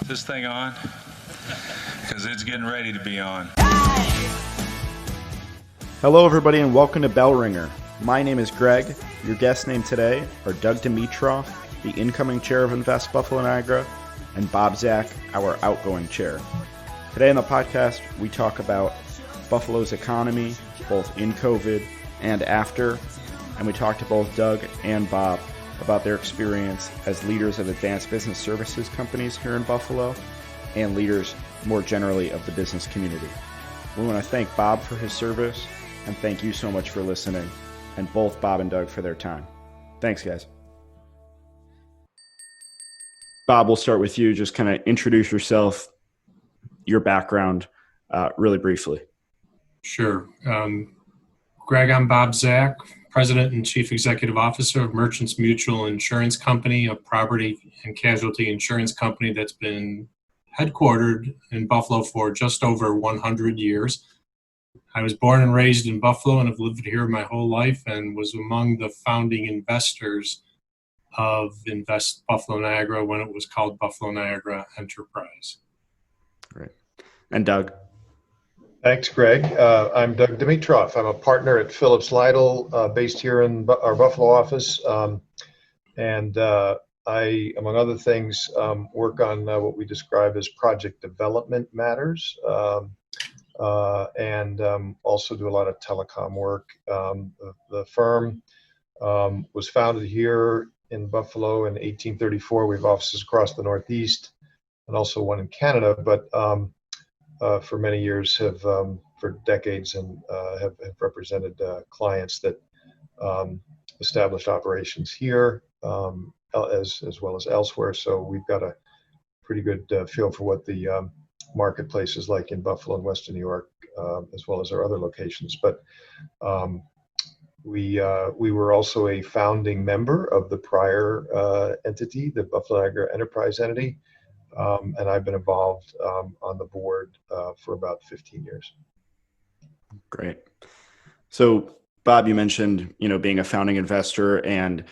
this thing on? Because it's getting ready to be on. Hello, everybody, and welcome to Bell Ringer. My name is Greg. Your guest name today are Doug Dimitroff, the incoming chair of Invest Buffalo Niagara, and Bob Zach, our outgoing chair. Today on the podcast, we talk about Buffalo's economy, both in COVID and after, and we talk to both Doug and Bob about their experience as leaders of advanced business services companies here in Buffalo and leaders more generally of the business community. We want to thank Bob for his service and thank you so much for listening, and both Bob and Doug for their time. Thanks, guys. Bob, we'll start with you. Just kind of introduce yourself, your background, really briefly. Sure. Greg, I'm Bob Zach, President and Chief Executive Officer of Merchants Mutual Insurance Company, a property and casualty insurance company that's been headquartered in Buffalo for just over 100 years. I was born and raised in Buffalo and have lived here my whole life and was among the founding investors of Invest Buffalo Niagara when it was called Buffalo Niagara Enterprise. Great. And Doug? Thanks, Greg. I'm Doug Dimitroff. I'm a partner at Phillips Lytle, based here in our Buffalo office. And I, among other things, work on what we describe as project development matters, and also do a lot of telecom work. The firm was founded here in Buffalo in 1834. We have offices across the Northeast and also one in Canada, but for many years for decades have represented clients that established operations here as well as elsewhere. So we've got a pretty good feel for what the marketplace is like in Buffalo and Western New York, as well as our other locations. But we were also a founding member of the prior entity, the Buffalo Niagara Enterprise entity. And I've been involved on the board for about 15 years. Great. So, Bob, you mentioned, being a founding investor, and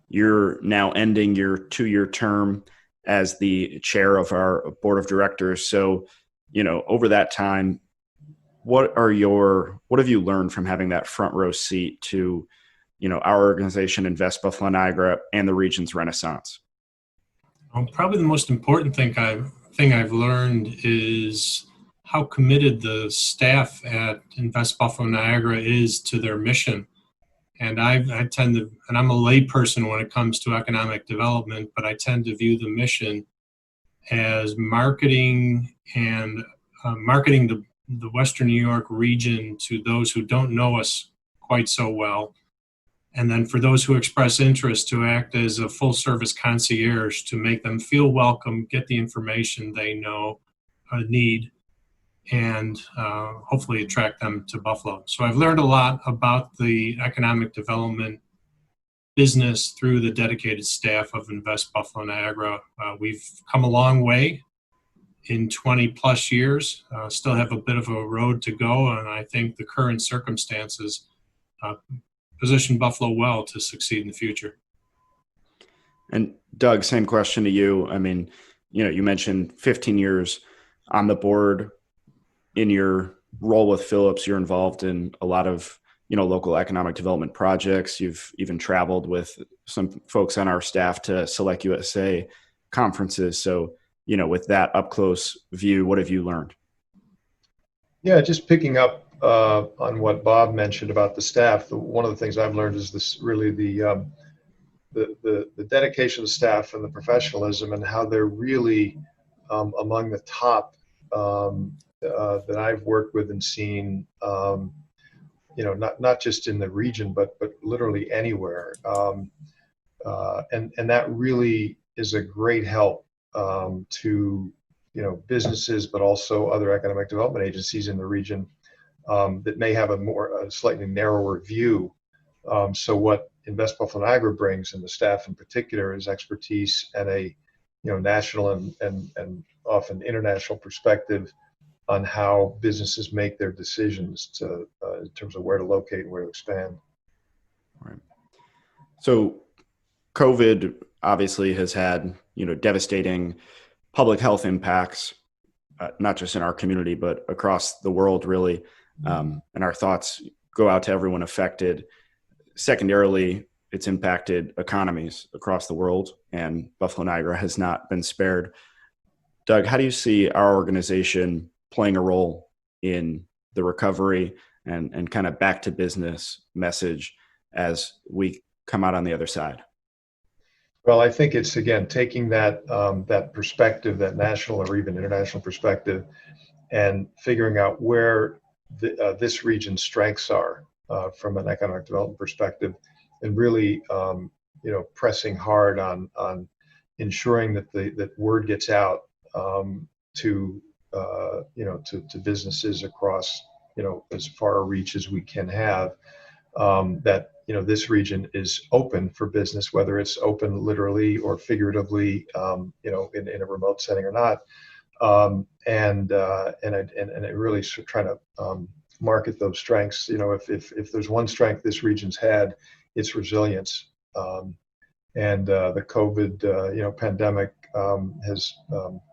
you're now ending your 2-year term as the chair of our board of directors. So, over that time, what have you learned from having that front row seat to, our organization, Invest Buffalo Niagara, and the region's renaissance? Probably the most important thing I've learned is how committed the staff at Invest Buffalo Niagara is to their mission. And I'm a layperson when it comes to economic development, but I tend to view the mission as marketing the Western New York region to those who don't know us quite so well. And then for those who express interest, to act as a full service concierge to make them feel welcome, get the information they need, and hopefully attract them to Buffalo. So I've learned a lot about the economic development business through the dedicated staff of Invest Buffalo Niagara. We've come a long way in 20 plus years, still have a bit of a road to go, and I think the current circumstances position Buffalo well to succeed in the future. And Doug, same question to you. I mean, you mentioned 15 years on the board. In your role with Phillips, you're involved in a lot of, local economic development projects. You've even traveled with some folks on our staff to Select USA conferences. So, with that up close view, what have you learned? Yeah, just picking up on what Bob mentioned about the staff. One of the things I've learned is this really the dedication of the staff and the professionalism, and how they're really among the top that I've worked with and seen, not just in the region, but literally anywhere. And that really is a great help to businesses, but also other economic development agencies in the region that may have a slightly narrower view. So what Invest Buffalo Niagara brings, and the staff in particular, is expertise and a national and often international perspective on how businesses make their decisions in terms of where to locate and where to expand. Right. So COVID obviously has had, devastating public health impacts, not just in our community, but across the world, really. And our thoughts go out to everyone affected. Secondarily, it's impacted economies across the world, and Buffalo Niagara has not been spared. Doug, how do you see our organization playing a role in the recovery and kind of back to business message as we come out on the other side? Well, I think it's, again, taking that perspective, that national or even international perspective, and figuring out where this region's strengths are from an economic development perspective, and really, pressing hard on ensuring that that word gets out to to businesses across as far a reach as we can have, that this region is open for business, whether it's open literally or figuratively, in a remote setting or not, and it really trying to market those strengths. If there's one strength this region's had, it's resilience. And the COVID pandemic has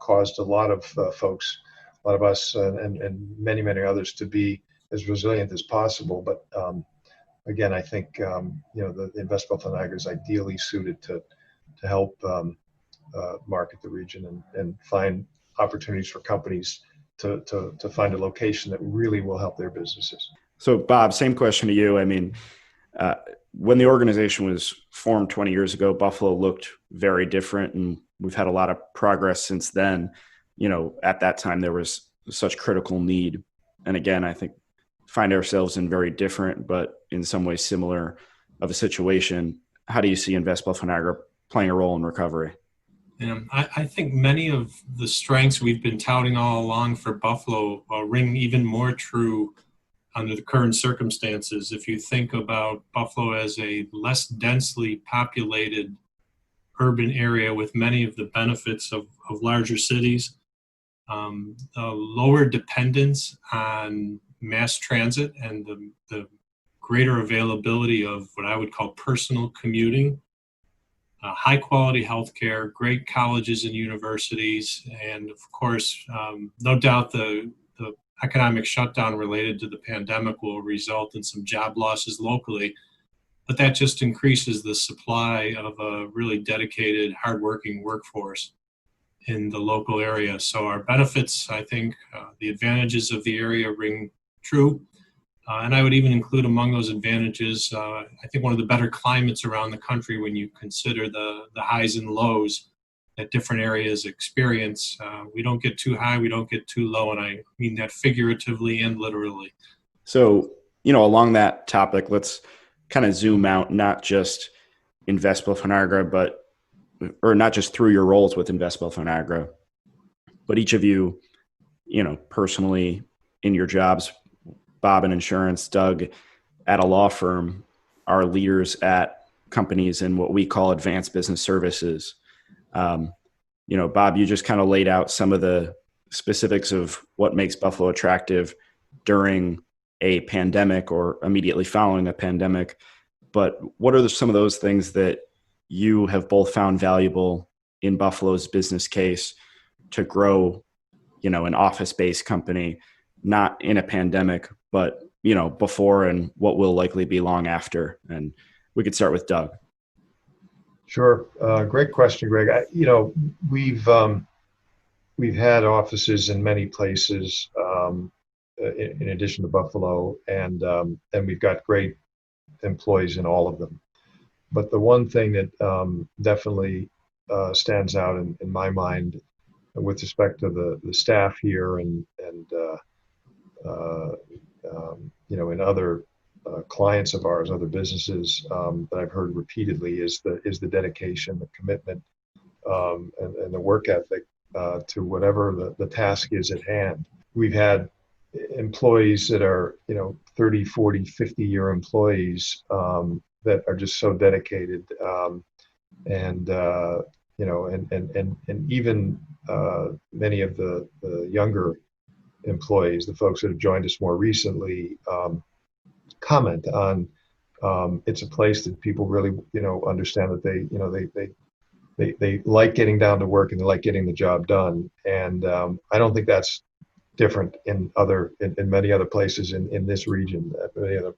caused a lot of folks, a lot of us, and many others to be as resilient as possible. But again, I think the Invest Buffalo Niagara is ideally suited to help market the region and find opportunities for companies to find a location that really will help their businesses. So, Bob, same question to you. I mean, when the organization was formed 20 years ago, Buffalo looked very different, and we've had a lot of progress since then. At that time, there was such critical need. And again, I think find ourselves in very different, but in some ways similar of a situation. How do you see Invest Buffalo Niagara playing a role in recovery? I think many of the strengths we've been touting all along for Buffalo ring even more true under the current circumstances. If you think about Buffalo as a less densely populated urban area with many of the benefits of larger cities, lower dependence on mass transit, and the greater availability of what I would call personal commuting, high quality healthcare, great colleges and universities, and of course, no doubt the economic shutdown related to the pandemic will result in some job losses locally, but that just increases the supply of a really dedicated, hardworking workforce in the local area. So our benefits, I think, the advantages of the area ring true. And I would even include among those advantages, I think one of the better climates around the country when you consider the highs and lows that different areas experience. We don't get too high, we don't get too low, and I mean that figuratively and literally. So, along that topic, let's kind of zoom out, not just Invest Buffalo Niagara, or not just through your roles with Invest Buffalo Niagara, but each of you, personally in your jobs, Bob in insurance, Doug at a law firm, are leaders at companies in what we call advanced business services. Bob, you just kind of laid out some of the specifics of what makes Buffalo attractive during a pandemic or immediately following a pandemic. But what are some of those things that you have both found valuable in Buffalo's business case to grow, an office-based company, not in a pandemic, but, before and what will likely be long after? And we could start with Doug. Sure. Great question, Greg. We've had offices in many places in addition to Buffalo, and we've got great employees in all of them. But the one thing that definitely stands out in my mind with respect to the staff here and in other clients of ours, other businesses that I've heard repeatedly is the dedication, the commitment, and the work ethic to whatever the task is at hand. We've had employees that are 30, 40, 50-year employees that are just so dedicated, and even many of the younger employees, the folks that have joined us more recently, comment on it's a place that people really understand that they like getting down to work and they like getting the job done. And I don't think that's different in many other places in this region. Many other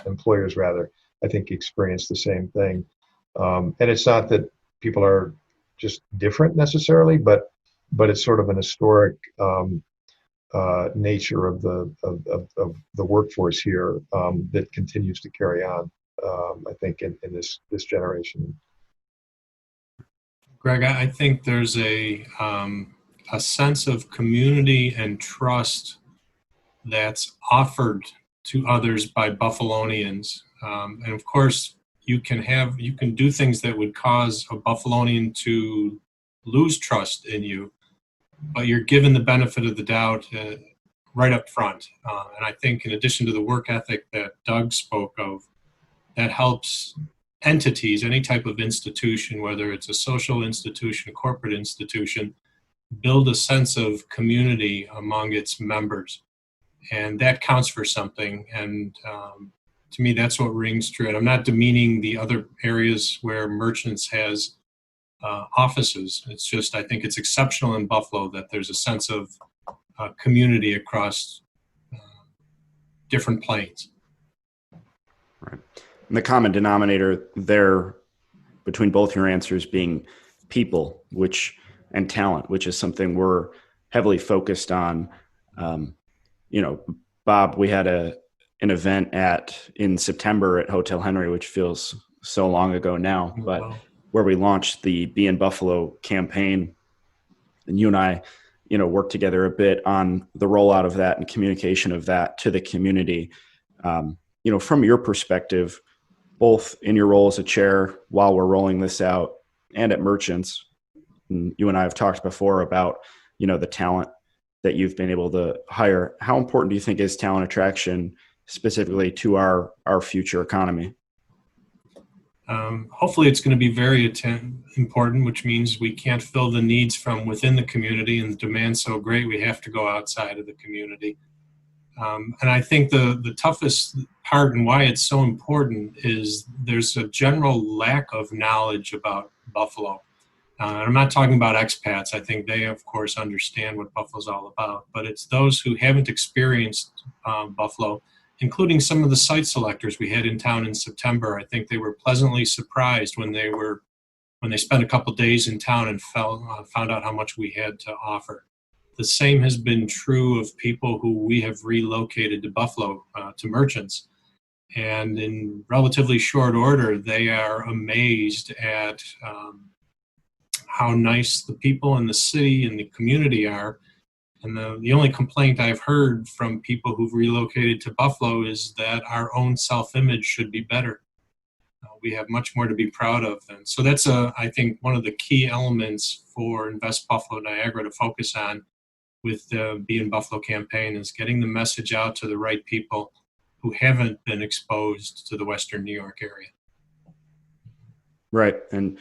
employers rather, I think experience the same thing. And it's not that people are just different necessarily, but it's sort of an historic nature of the workforce here that continues to carry on. I think in this generation. Greg, I think there's a sense of community and trust that's offered to others by Buffalonians, and of course, you can do things that would cause a Buffalonian to lose trust in you, but you're given the benefit of the doubt right up front. And I think, in addition to the work ethic that Doug spoke of, that helps entities, any type of institution, whether it's a social institution, a corporate institution, build a sense of community among its members. And that counts for something. And to me, that's what rings true. And I'm not demeaning the other areas where Merchants has offices. It's just, I think it's exceptional in Buffalo that there's a sense of community across different planes. Right. And the common denominator there between both your answers being people, and talent, which is something we're heavily focused on. Bob, we had an event in September at Hotel Henry, which feels so long ago now, but where we launched the Be in Buffalo campaign, and you and I, worked together a bit on the rollout of that and communication of that to the community. From your perspective, both in your role as a chair while we're rolling this out and at Merchants, and you and I have talked before about, the talent that you've been able to hire. How important do you think is talent attraction specifically to our future economy? Hopefully it's going to be very important, which means we can't fill the needs from within the community, and the demand's so great we have to go outside of the community. And I think the toughest part and why it's so important is there's a general lack of knowledge about Buffalo. I'm not talking about expats. I think they, of course, understand what Buffalo's all about. But it's those who haven't experienced Buffalo, including some of the site selectors we had in town in September. I think they were pleasantly surprised when they spent a couple days in town and found out how much we had to offer. The same has been true of people who we have relocated to Buffalo, to Merchants. And in relatively short order, they are amazed at how nice the people in the city and the community are. And the only complaint I've heard from people who've relocated to Buffalo is that our own self-image should be better. We have much more to be proud of. And so that's, I think, one of the key elements for Invest Buffalo Niagara to focus on with the Be in Buffalo campaign, is getting the message out to the right people who haven't been exposed to the Western New York area. Right. And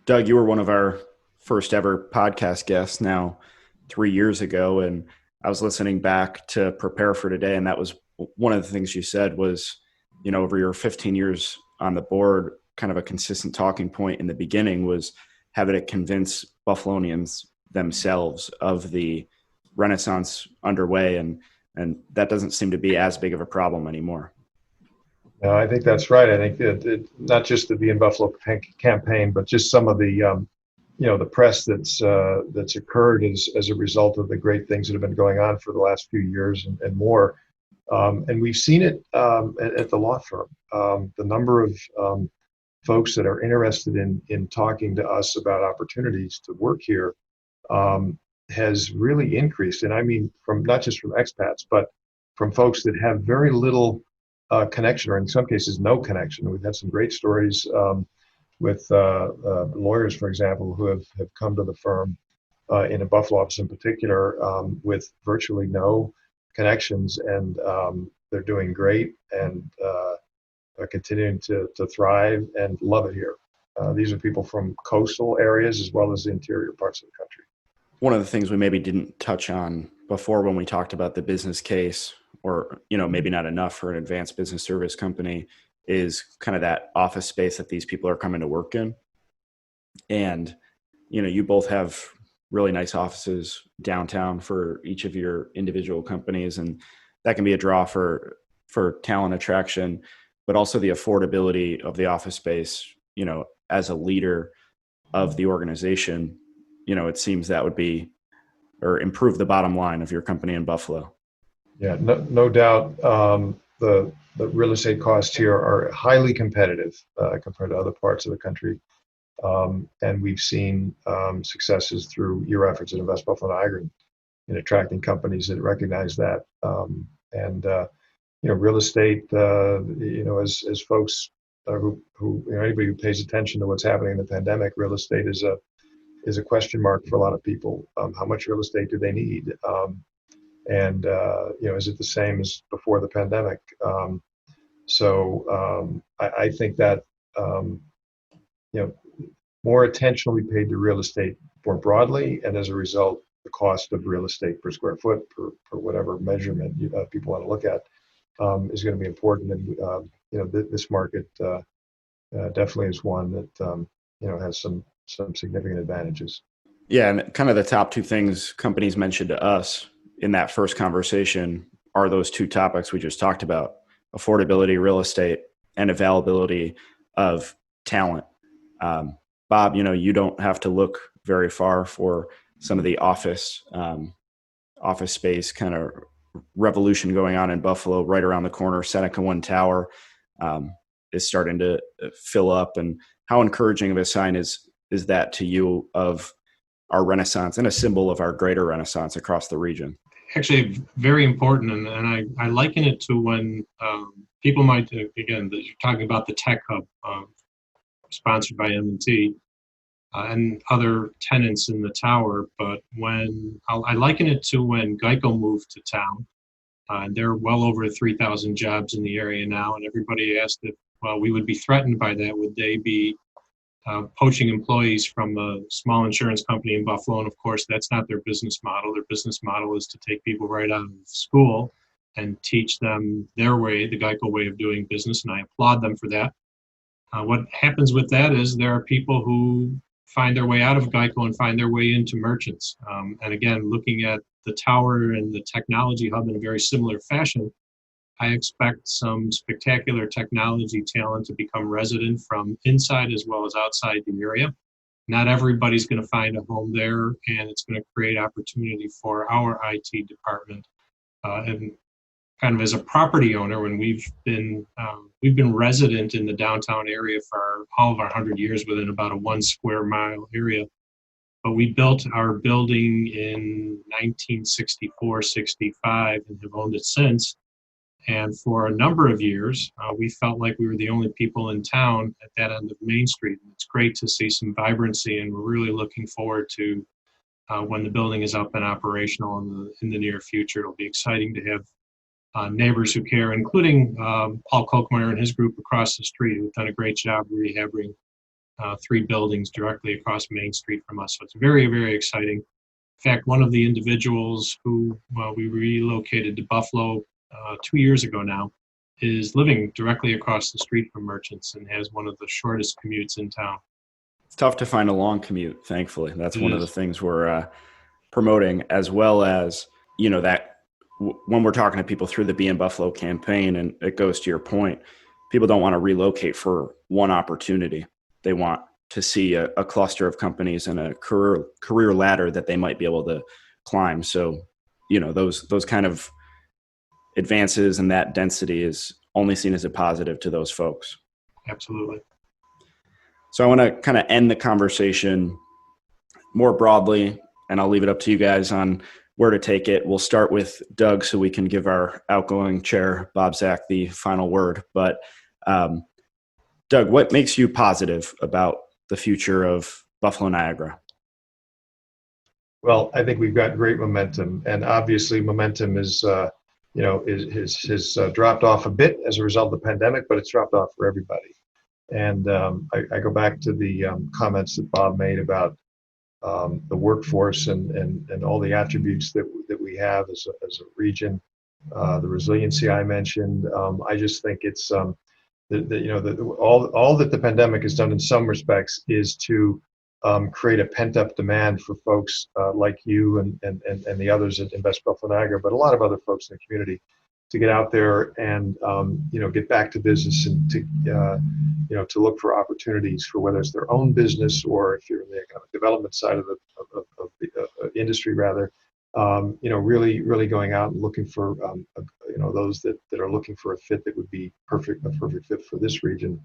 Doug, you were one of our first ever podcast guests now 3 years ago. And I was listening back to prepare for today. And that was one of the things you said was, over your 15 years on the board, kind of a consistent talking point in the beginning was having to convince Buffalonians themselves of the renaissance underway. And that doesn't seem to be as big of a problem anymore. No, I think that's right. I think that not just the Be in Buffalo campaign, but just some of the the press that's occurred as a result of the great things that have been going on for the last few years and more. And we've seen it at the law firm. The number of folks that are interested in talking to us about opportunities to work here has really increased. And I mean, from not just from expats, but from folks that have very little connection, or in some cases no connection. We've had some great stories with lawyers, for example, who have come to the firm in a Buffalo office in particular with virtually no connections, and they're doing great and are continuing to thrive and love it here. These are people from coastal areas as well as the interior parts of the country. One of the things we maybe didn't touch on before when we talked about the business case, or maybe not enough for an advanced business service company, is kind of that office space that these people are coming to work in. And, you both have really nice offices downtown for each of your individual companies. And that can be a draw for talent attraction, but also the affordability of the office space, as a leader of the organization, it seems that would be or improve the bottom line of your company in Buffalo. Yeah, no doubt. The real estate costs here are highly competitive compared to other parts of the country. And we've seen successes through your efforts at Invest Buffalo Niagara in attracting companies that recognize that. Real estate, as folks anybody who pays attention to what's happening in the pandemic, real estate is a question mark for a lot of people. How much real estate do they need? Is it the same as before the pandemic? I think that more attention will be paid to real estate more broadly, and as a result, the cost of real estate per square foot, per whatever measurement people want to look at, is going to be important. And this market definitely is one that has some significant advantages. Yeah, and kind of the top two things companies mentioned to us in that first conversation are those two topics we just talked about: affordability, real estate, and availability of talent. Bob, you don't have to look very far for some of the office space kind of revolution going on in Buffalo. Right around the corner, Seneca One Tower is starting to fill up. And how encouraging of a sign is that to you of our renaissance and a symbol of our greater renaissance across the region? Actually, very important, and I liken it to when people might, again, you're talking about the Tech Hub, sponsored by M&T, and other tenants in the tower. But I liken it to when Geico moved to town. There are well over 3,000 jobs in the area now, and everybody asked if, we would be threatened by that. Would they be poaching employees from a small insurance company in Buffalo? And of course, that's not their business model. Their business model is to take people right out of school and teach them their way, the Geico way of doing business, and I applaud them for that. What happens with that is there are people who find their way out of Geico and find their way into merchants. And again, looking at the tower and the technology hub in a very similar fashion, I expect some spectacular technology talent to become resident from inside as well as outside the area. Not everybody's going to find a home there, and it's going to create opportunity for our IT department. And kind of as a property owner, when we've been resident in the downtown area for all of our 100 years within about a 1 square mile area. But we built our building in 1964, 65, and have owned it since. And for a number of years, we felt like we were the only people in town at that end of Main Street. And it's great to see some vibrancy, and we're really looking forward to when the building is up and operational in the near future. It'll be exciting to have neighbors who care, including Paul Kochmeyer and his group across the street, who've done a great job rehabbing 3 buildings directly across Main Street from us. So it's very, very exciting. In fact, one of the individuals who we relocated to Buffalo 2 years ago now is living directly across the street from Merchants and has one of the shortest commutes in town. It's tough to find a long commute, thankfully. That's one of the things we're promoting, as well as, that when we're talking to people through the Be in Buffalo campaign, and it goes to your point, people don't want to relocate for one opportunity. They want to see a cluster of companies and a career ladder that they might be able to climb. So, those kind of advances and that density is only seen as a positive to those folks. Absolutely. So I want to kind of end the conversation more broadly, and I'll leave it up to you guys on where to take it. We'll start with Doug so we can give our outgoing chair, Bob Zach, the final word. But Doug, what makes you positive about the future of Buffalo Niagara? Well, I think we've got great momentum, and obviously momentum is has dropped off a bit as a result of the pandemic, but it's dropped off for everybody. And I go back to the comments that Bob made about the workforce and all the attributes that we have as a region, the resiliency I mentioned. I just think it's all that the pandemic has done in some respects is to create a pent-up demand for folks like you and the others at Invest Buffalo Niagara, but a lot of other folks in the community, to get out there and get back to business and to look for opportunities for whether it's their own business or if you're in the economic development side of the industry rather. Really going out and looking for those that are looking for a fit that would be a perfect fit for this region.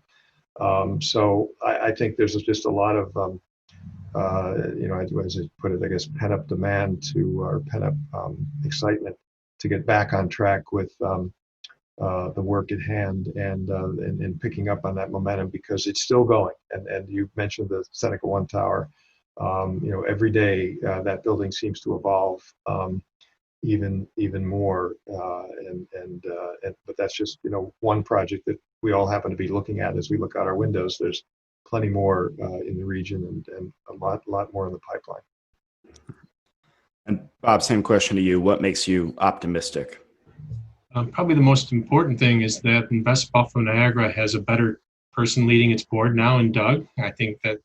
So I think there's just a lot of as I put it, I guess pent-up demand or pent-up excitement to get back on track with the work at hand and picking up on that momentum, because it's still going. And you mentioned the Seneca One Tower. Every day that building seems to evolve even more. But that's just one project that we all happen to be looking at as we look out our windows. There's plenty more in the region and a lot more in the pipeline. And Bob, same question to you. What makes you optimistic? Probably the most important thing is that Invest Buffalo Niagara has a better person leading its board now in Doug. I think that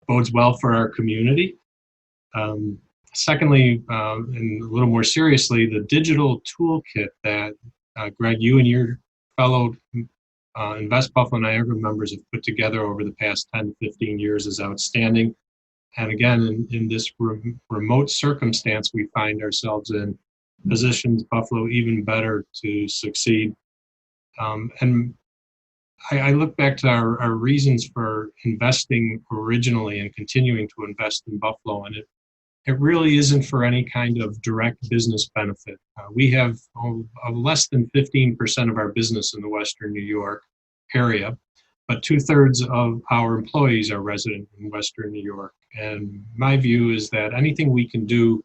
bodes well for our community. Secondly, and a little more seriously, the digital toolkit that Greg, you and your fellow Invest Buffalo Niagara members have put together over the past 10 to 15 years is outstanding. And again, in this remote circumstance we find ourselves in, positions Buffalo even better to succeed. And I look back to our reasons for investing originally and continuing to invest in Buffalo, and it really isn't for any kind of direct business benefit. We have less than 15% of our business in the Western New York area, but 2/3 of our employees are resident in Western New York. And my view is that anything we can do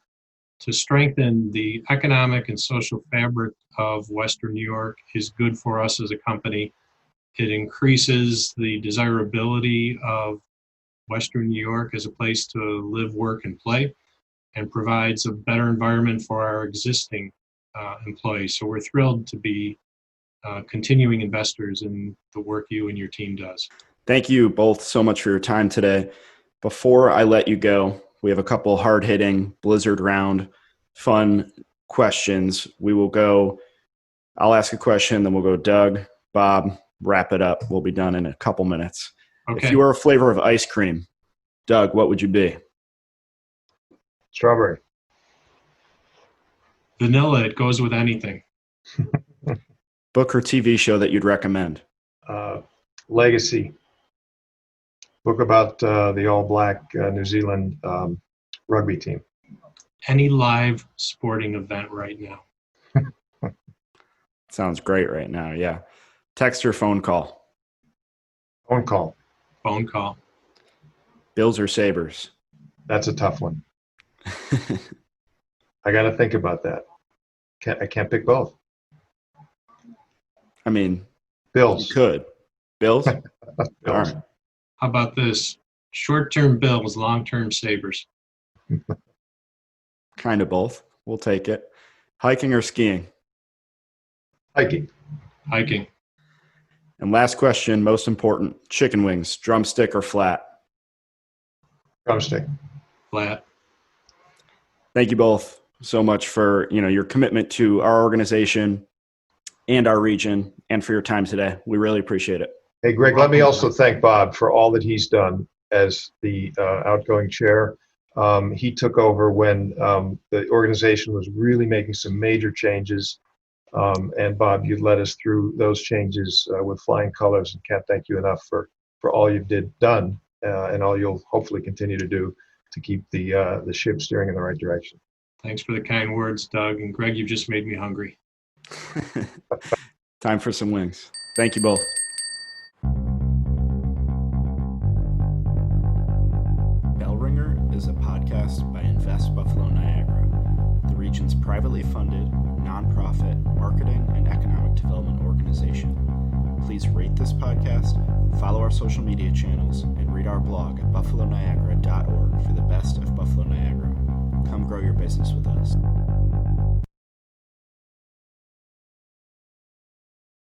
to strengthen the economic and social fabric of Western New York is good for us as a company. It increases the desirability of Western New York as a place to live, work, and play, and provides a better environment for our existing employees. So we're thrilled to be continuing investors in the work you and your team does. Thank you both so much for your time today. Before I let you go, we have a couple hard-hitting blizzard round fun questions. I'll ask a question, then we'll go Doug, Bob, wrap it up. We'll be done in a couple minutes. Okay. If you were a flavor of ice cream, Doug, what would you be? Strawberry. Vanilla, it goes with anything. Book or TV show that you'd recommend? Legacy. Book about the All Black New Zealand rugby team. Any live sporting event right now. Sounds great right now, yeah. Text or phone call? Phone call. Phone call. Bills or Sabres? That's a tough one. I got to think about that. I can't pick both. I mean, Bills. You could. Bills? Bills. All right. How about this? Short-term Bills, long-term Sabres. Kind of both. We'll take it. Hiking or skiing? Hiking. Hiking. And last question, most important, chicken wings, drumstick or flat? Drumstick. Flat. Thank you both so much for your commitment to our organization and our region and for your time today. We really appreciate it. Hey, Greg, let me also thank Bob for all that he's done as the outgoing chair. He took over when the organization was really making some major changes. And Bob, you led us through those changes with flying colors, and can't thank you enough for all you've done and all you'll hopefully continue to do to keep the ship steering in the right direction. Thanks for the kind words, Doug. And Greg, you've just made me hungry. Time for some wings. Thank you both. Bell Ringer is a podcast by Invest Buffalo Niagara, the region's privately funded, nonprofit marketing and economic development organization. Please rate this podcast, follow our social media channels, and read our blog at buffaloniagara.org for the best of Buffalo Niagara. Come grow your business with us.